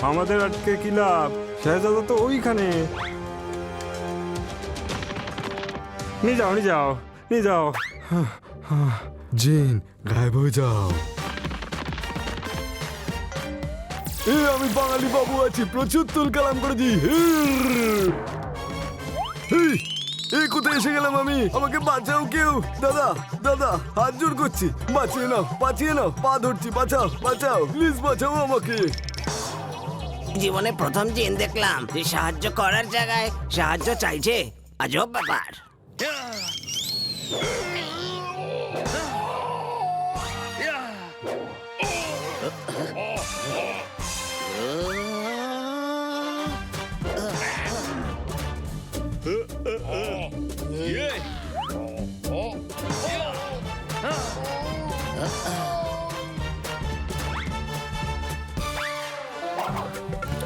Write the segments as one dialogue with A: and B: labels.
A: আমাদের আটকে কি লাভ? শেহজাদা তো ওইখানে। নিয়ে যাও, নিয়ে যাও, নিয়ে যাও।
B: জিন, গায়েব হয়ে যাও। আমি বাঙালি বাবু আছি, প্রচুর তুল কালাম করেছি। এই কোথায় এসে গেলাম আমি? আমাকে বাঁচাও কেউ। দাদা, দাদা, হাত জোর করছি, বাঁচিয়ে নাও, বাঁচিয়ে নাও, পা ধরছি, বাঁচাও, বাঁচাও, প্লিজ বাঁচাও আমাকে।
C: জীবনে প্রথম জিন দেখলাম যে সাহায্য করার জায়গায় সাহায্য চাইছে। আজব ব্যাপার।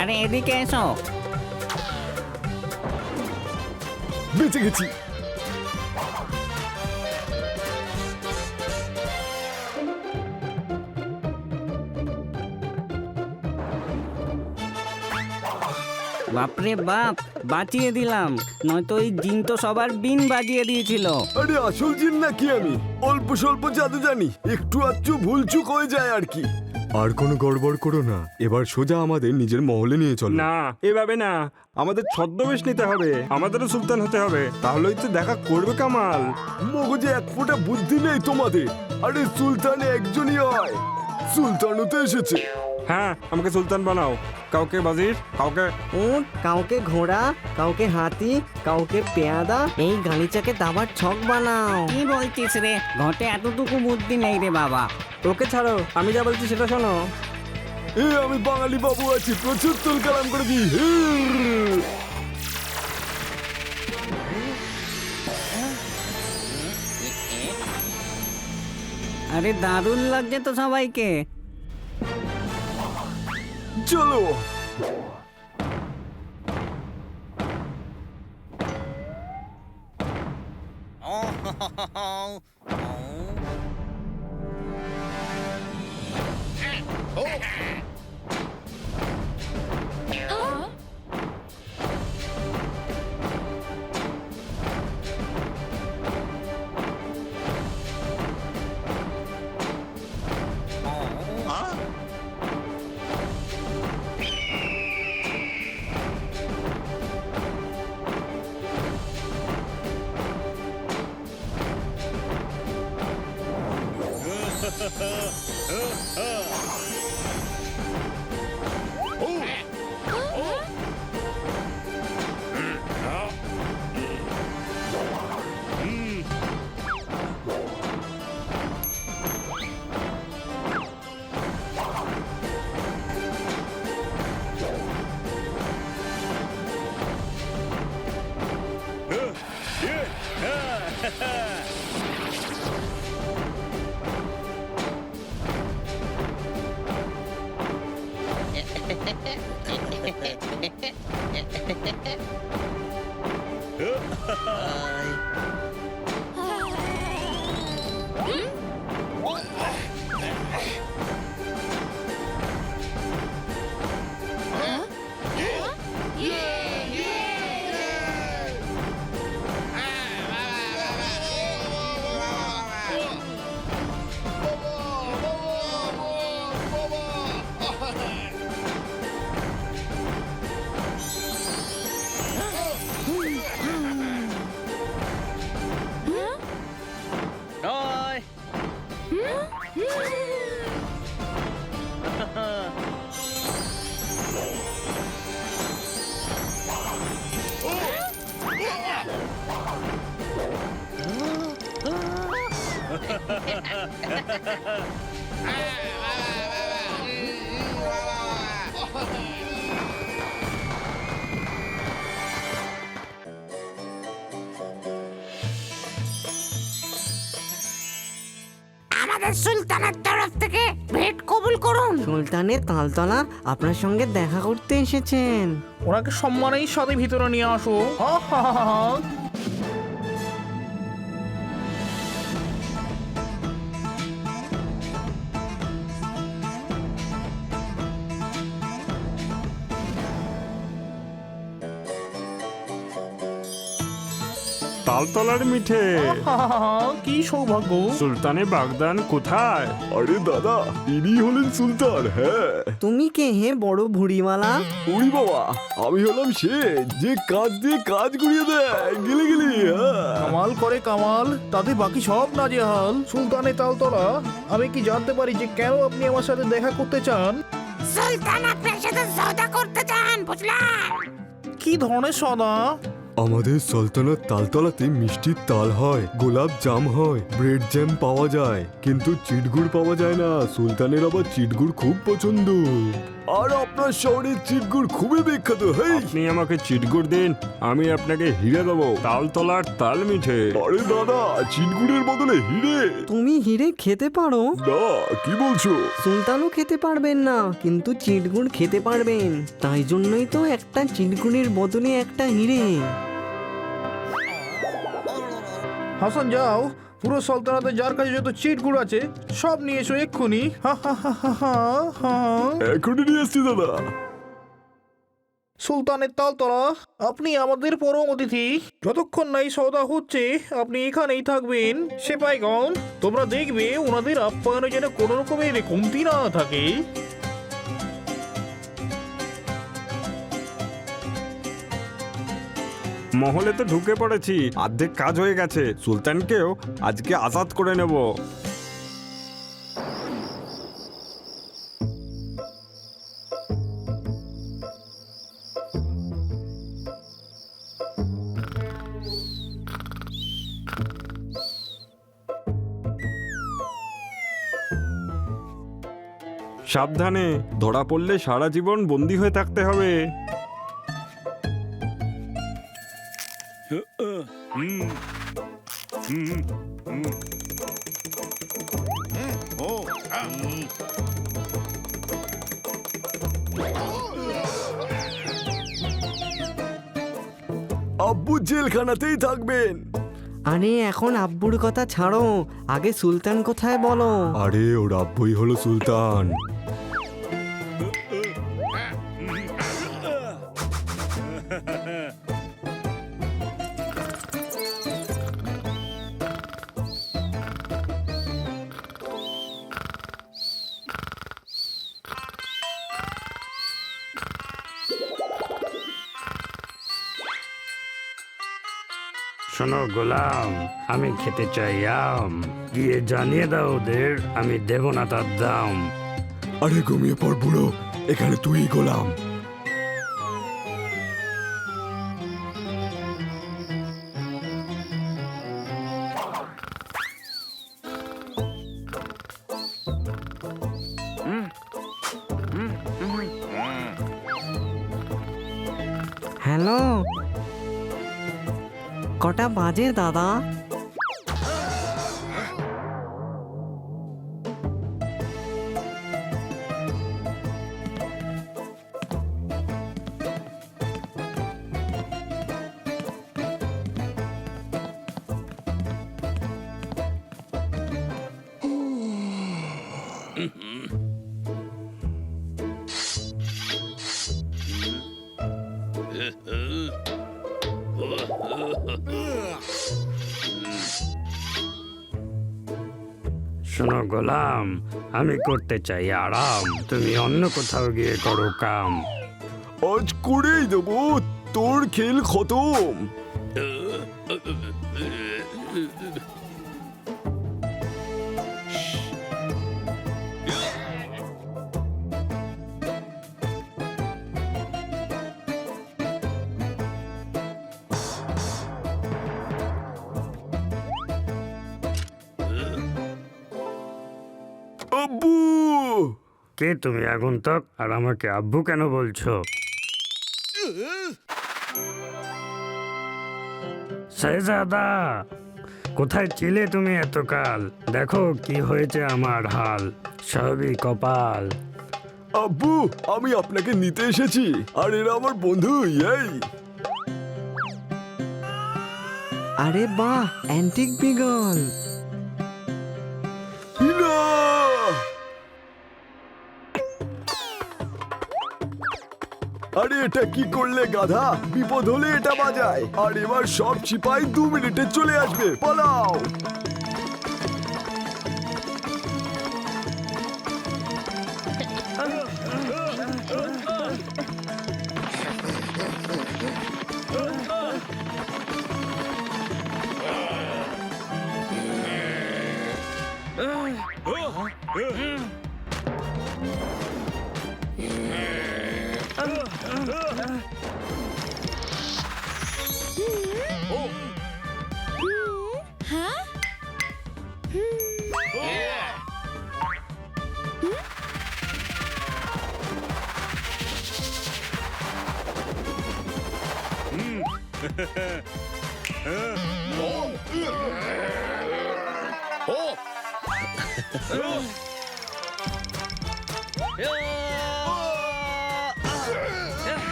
D: আরে এদিকে এসো।
B: বেঁচে গেছি।
D: বাপরে বাপ, বাঁচিয়ে দিলাম, নয়তো এই জিন তো সবার বিন বাজিয়ে দিয়েছিল।
B: আরে আসল জিন নাকি আমি? অল্প স্বল্প জাদু জানি, একটু আধটু ভুলচুক হয়ে যায় আর কি। আর কোনো গড়বড় করো না, এবার সোজা আমাদের নিজের মহলে নিয়ে চলো।
A: না, এভাবে না, আমাদের ছদ্মবেশ নিতে হবে, আমাদেরও সুলতান হতে হবে, তাহলেই তো দেখা করবে কামাল।
B: মগজে এক ফোঁটা বুদ্ধি নেই তোমাদের। আরে সুলতান একজনই হয়, সুলতানও তো এসেছে।
A: হ্যাঁ, আমাকে সুলতান বানাও। কাউকে বাজির, কাউকে
E: উট, কাউকে ঘোড়া, কাউকে হাতি, কাউকে পেয়াদা, এই গালিচাকে দাবার ছক বানাও।
D: কি বলছিস রে? ঘটে এতটুকু বুদ্ধি নেই রে বাবা।
E: ওকে ছাড়ো, আমি যা বলছি সেটা শোনো।
B: আমি বাঙালি বাবু আছি, প্রচুর তুল কালাম করেছি।
D: আরে দারুণ লাগছে তো সবাইকে।
B: চলো।
F: আমাদের সুলতানের তরফ থেকে ভেট কবুল করুন।
E: সুলতানের তালতলা আপনার সঙ্গে দেখা করতে এসেছেন।
G: ওনাকে সম্মানের সাথে ভিতরে নিয়ে আসো। হা হা হা হা।
A: তালতলার মিঠে,
G: হা হা হা, কি সৌভাগ্য।
A: সুলতানে বাগদান কোথায়?
B: আরে দাদা, ইনি হলেন সুলতান। হ্যাঁ,
E: তুমি কে হে বড় ভুড়িওয়ালা?
B: উড়ি বাবা, আমি হলাম সে যে কাজ দিয়ে কাজ করিয়ে দেয় গেলে গেলি। হ্যাঁ,
G: কামাল করে কামাল, তাতে বাকি সব নাজেহাল। সুলতানের তালতলা, আমি কি জানতে পারি যে কেন আপনি আমার সাথে দেখা করতে চান?
F: সুলতান আপনার সাথে সওদা করতে চান, বুঝলেন?
G: কি ধরনের সদা?
B: আমাদের সালতানাত তালতলাতে মিষ্টির তাল হয়, গোলাপ জাম হয়, ব্রেড জ্যাম পাওয়া যায়, কিন্তু চিটগুড় পাওয়া যায় না। সুলতানের আবার চিটগুড় খুব পছন্দ। আর আপনার শহরের চিটগুড় খুবই বিখ্যাত। হেই,
A: আপনি আমাকে চিটগুড় দিন, আমি আপনাকে হিরে দেবো। তালতলার তাল মিঠে।
B: আরে দাদা, চিটগুড়ের বদলে হিরে?
E: তুমি হিরে খেতে পারো?
B: না, কি বলছো?
E: সুলতানও খেতে পারবেন না, কিন্তু চিটগুড় খেতে পারবেন। তাই জন্যই তো একটা চিটগুড়ের বদলে একটা হিরে।
G: হাসান, যাও, পুরো সালতানাতে যার কাছে যত চিটগুড় আছে সব নিয়ে এসো এক্ষুনি। হা হা হা হা হা হা।
B: এখনই নিয়ে এসছি দাদা।
G: সুলতানের তালতলা, আপনি আমাদের পরম অতিথি। যতক্ষণ নাই সওদা হচ্ছে আপনি এখানেই থাকবেন। সেপাইগণ, তোমরা দেখবে ওনাদের আপ্যায়নে যেন কোনো রকমের কমতি না থাকে।
A: মহলে তো ঢুকে পড়েছি, অর্ধেক কাজ হয়ে গেছে। সুলতানকেও আজকে আজাদ করে নেব। সাবধানে, ধরা পড়লে সারা জীবন বন্দী হয়ে থাকতে হবে।
B: আব্বু জেলখানাতেই থাকবেন।
E: আরে এখন আব্বুর কথা ছাড়ো, আগে সুলতান কোথায় বলো।
B: আরে ওর আব্বুই হলো সুলতান।
H: শোনো গোলাম, আমি খেতে চাই আম। গিয়ে জানিয়ে দাও ওদের আমি দেব না তার দাম।
B: আরে ঘুমিয়ে পড় বুড়ো, এখানে তুই গোলাম।
E: হ্যালো, কটা বাজে দাদা?
H: শোনো গোলাম, আমি করতে চাই আরাম, তুমি অন্য কোথাও গিয়ে করো কাম।
B: আজ করেই দেবো, তোর খেল খতম। আব্বু!
H: কে তুমি আগন্তুক আর আমাকে আব্বু কেন বলছো? শেহজাদা, কোথায় ছিলে তুমি এতকাল? দেখো কি হয়েছে আমার হাল, সবই কপাল।
B: আব্বু, আমি আপনাকে নিতে এসেছি আর এরা আমার বন্ধু। এই
E: আরে বাহ, অ্যান্টিক বিগল।
B: না! আরে এটা কি করলে গাধা? বিপদ হলে এটা বাজায় আর এবার সব চিপাই 2 মিনিটে চলে আসবে। পালাও!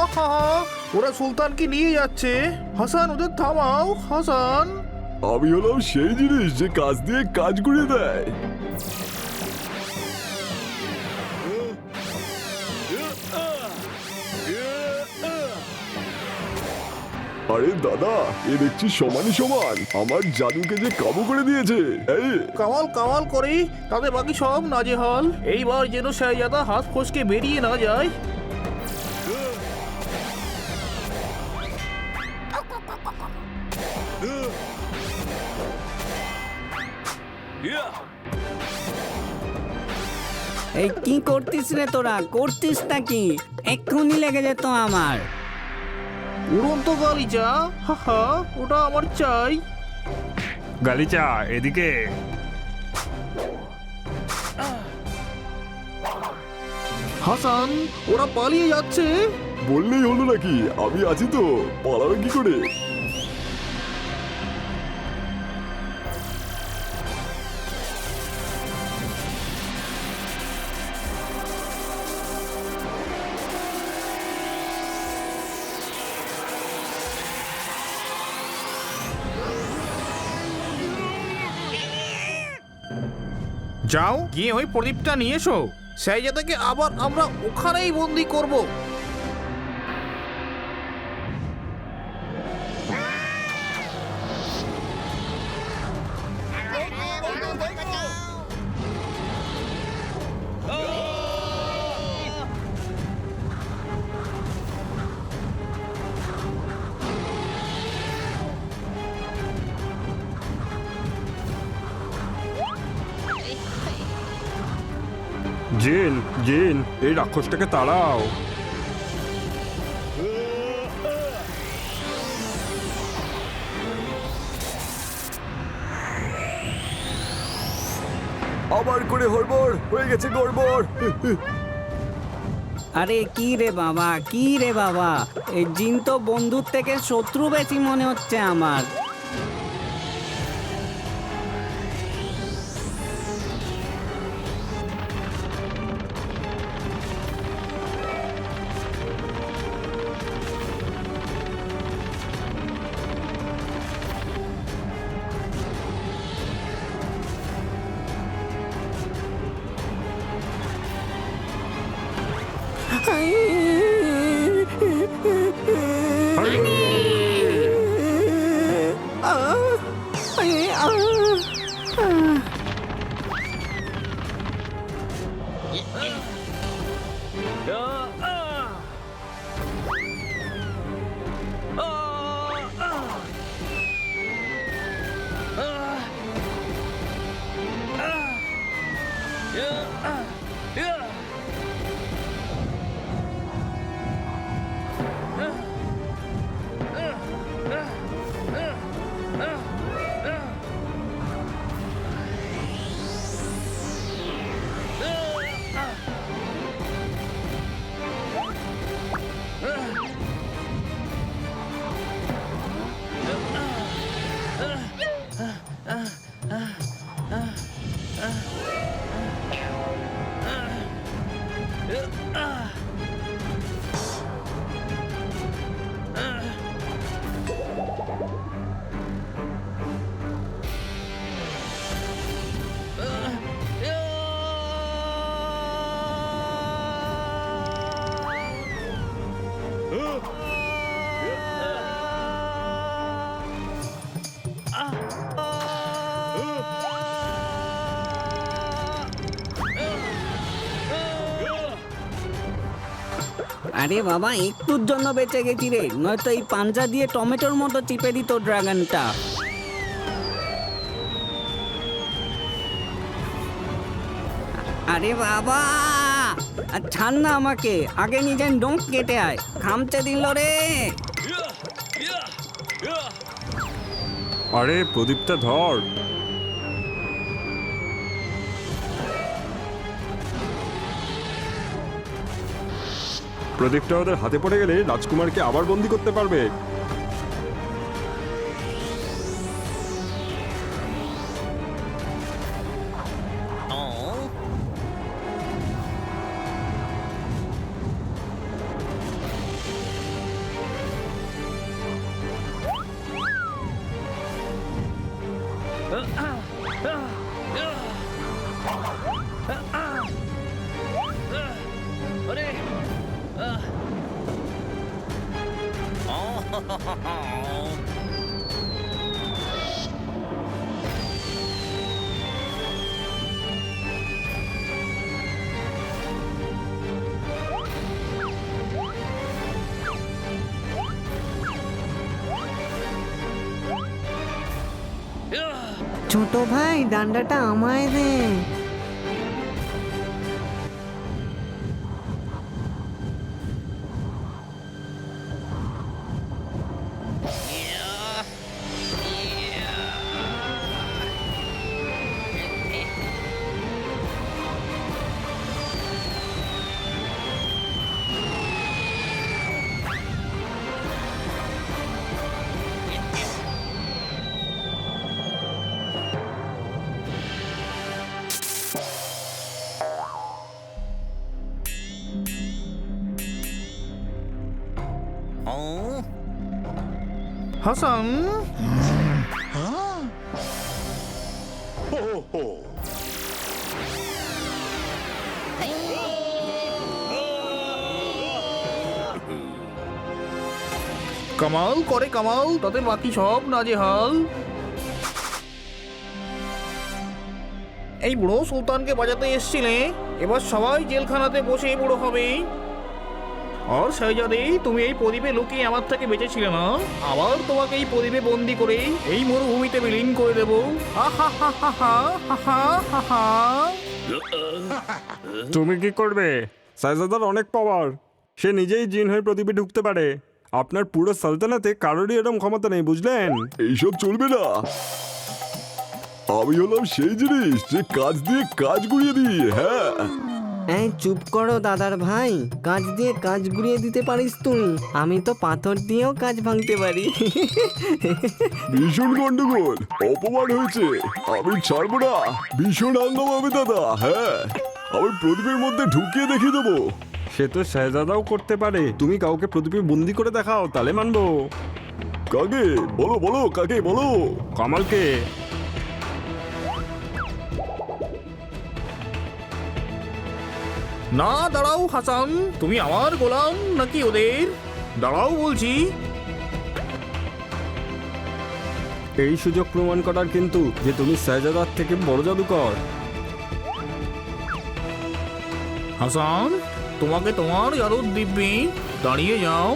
G: আহা, ওরা সুলতানকে নিয়ে যাচ্ছে। হাসান, ওদের থামাও। হাসান,
B: আমি হলাম সেই জিনিস যে কাজ দিয়ে কাজ করে দেয়। আরে দাদা, এ দেখছি সমানই সমান। আমার জাদুকে যে কাবু করে দিয়েছে। এই
G: কামাল কামাল করে তাদের বাকি সব নাজেহাল। এইবার যেন শাহজাদা হাত ফসকে বেরিয়ে না যায়।
D: এই কি করতিস রে তোরা? করতিস নাকি? এক্ষুনি লেগে যেত আমার।
G: উড়ন্ত গালিচা, হাহা, ওটা আমার চাই।
A: গালিচা, এদিকে।
G: হাসান, ওরা পালিয়ে যাচ্ছে।
B: বললেই হলো নাকি? আমি আছি তো, পালাবে কি করে?
G: যাও, গিয়ে ওই প্রদীপটা নিয়ে এসো। শাহজাদাকে আবার আমরা ওখানেই বন্দি করব।
A: জিন, জিন, এই রাক্ষসটাকে তাড়াও।
B: আবার করে হড়বড় হয়ে গেছে গড়বড়।
D: আরে কি রে বাবা, কি রে বাবা? এই জিন তো বন্ধুর থেকে শত্রু বেশি মনে হচ্ছে আমার। আরে বাবা, একটুর জন্য বেঁচে গেছি রে, নয়তো এই পাঞ্জা দিয়ে টমেটোর মতো চিপে দিত ড্রাগনটা। আরে বাবা, আর ছাড় না আমাকে, আগে নিজের ডোক কেটে আয়, খামচে দিল রে।
A: আরে প্রদীপটা ধর। প্রদীপটা ওদের হাতে পড়ে গেলে রাজকুমারকে আবার বন্দি করতে পারবে।
E: ছোট ভাই, ডান্ডাটা আমায় দে।
G: হাসান, কামাল করে কামাল, তাতে বাকি সব নাজেহাল। এই বুড়ো সুলতানকে বাজাতে এসছিলে, এবার সবাই জেলখানাতে বসে বুড়ো হবে। আর শাহজাদে, তুমি এই প্রদীপে লুকিয়ে আমার থেকে বেঁচেছিলে না, আবার তোমাকে এই প্রদীপে বন্দি করে এই মরুভূমিতে বিলীন করে দেবো।
A: তুমি কি করবে? শাহজাদার অনেক পাওয়ার, সে নিজেই জিন হয়ে প্রদীপে ঢুকতে পারে। আপনার পুরো সালতানাতে কারোরই এরকম ক্ষমতা নেই, বুঝলেন?
B: এইসব চলবে না। আমি হলাম সেই জিনিস যে কাজ দিয়ে কাজ গুড়িয়ে দিই। হ্যাঁ,
E: এই চুপ করো দাদার ভাই, কাজ দিয়ে কাজ গুড়িয়ে দিতে পারিস তুই, আমি তো পাথর দিয়েও কাজ ভাঙতে পারি।
B: ভীষণ গন্ডগোল, অপমান হয়েছে, আমি ছাড়বো না। ভীষণ হাঙ্গামা হবে দাদা। হ্যাঁ, আমি প্রদীপের মধ্যে ঢুকিয়ে দেখিয়ে দেবো।
A: সে তো শাহজাদাও করতে পারে। তুমি কাউকে প্রদীপে বন্দি করে দেখাও, তাহলে মানবো।
B: কাকে বলো, বলো কাকে বলো।
A: কামালকে।
G: না, দাঁড়াও হাসান, তুমি আমার গোলাম নাকি ওদের? দাঁড়াও বলছি।
A: এই সুযোগ প্রমাণ করার কিন্তু যে তুমি শাহজাদার থেকে বড় জাদুকর।
G: হাসান, তোমাকে তোমার জাদুর দিব্যি, দাঁড়িয়ে যাও।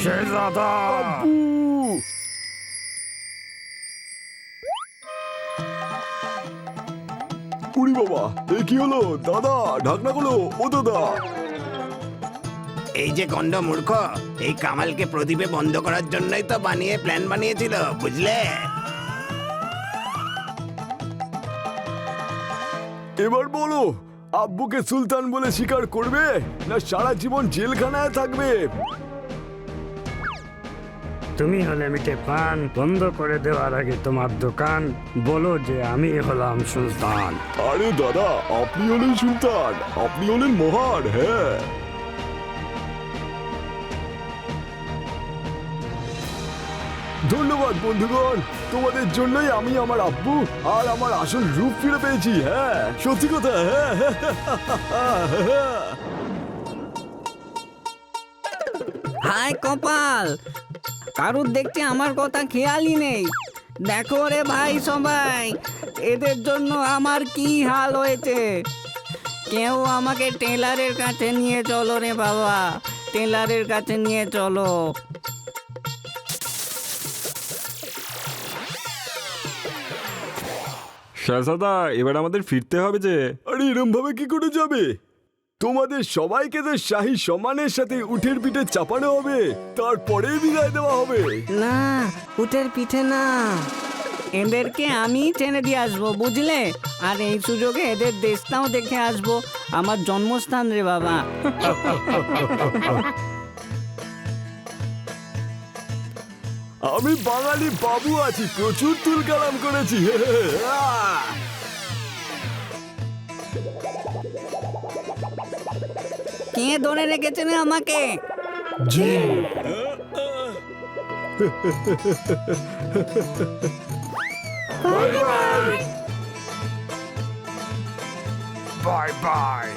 H: শেহজাদা
B: উড়ি বাবা, এ কি হলো? দাদা, ঢাকনা খোলো। ও দাদা,
C: এই যে গন্ড মূর্খ, এই কামালকে প্রদীপে বন্ধ করার জন্যই তো প্ল্যান বানিয়েছিল, বুঝলে?
B: এবার বলো, আব্বুকে সুলতান বলে স্বীকার করবে না সারা জীবন জেলখানায় থাকবে?
H: তুমি হলে মিঠে পান বন্ধ করে দেওয়ার আগে তোমার দোকান বলো যে আমি হলাম সুলতান।
B: আরে দাদা, আপনি হলেন সুলতান, আপনি হলেন মহান। হ্যাঁ, ধন্যবাদ বন্ধুগণ, তোমাদের জন্যই আমি আমার আব্বু আর আমার আসল রূপ ফিরে পেয়েছি। হ্যাঁ, সত্যি কথা। হ্যাঁ,
D: হায় কপাল, কারুর দেখতে আমার কথা খেয়ালই নেই। দেখো রে ভাই সবাই, এদের জন্য আমার কি হাল হয়েছে। কেউ আমাকে টেলারের কাছে নিয়ে চলো রে বাবা, টেলারের কাছে নিয়ে চলো।
A: শাহজাদা, এবার আমাদের ফিরতে হবে যে।
B: আরে এরম ভাবে কি করে যাবে? তোমাদের সবাইকে তো শাহী সম্মানের সাথে উঠের পিঠে চাপানো হবে, তারপরে বিদায় দেওয়া হবে।
E: না, উটের পিঠে না।
D: এদেরকে আমি টেনে দিয়ে আসবো, বুঝলে? আর এই সুযোগে এদের দেশটাও দেখে আসবো, আমার জন্মস্থান রে বাবা।
B: আমি বাঙালি বাবু আছি, প্রচুর তুল কালাম করেছি।
D: কে ধরে রেখেছে রে আমাকে?
H: Bye bye.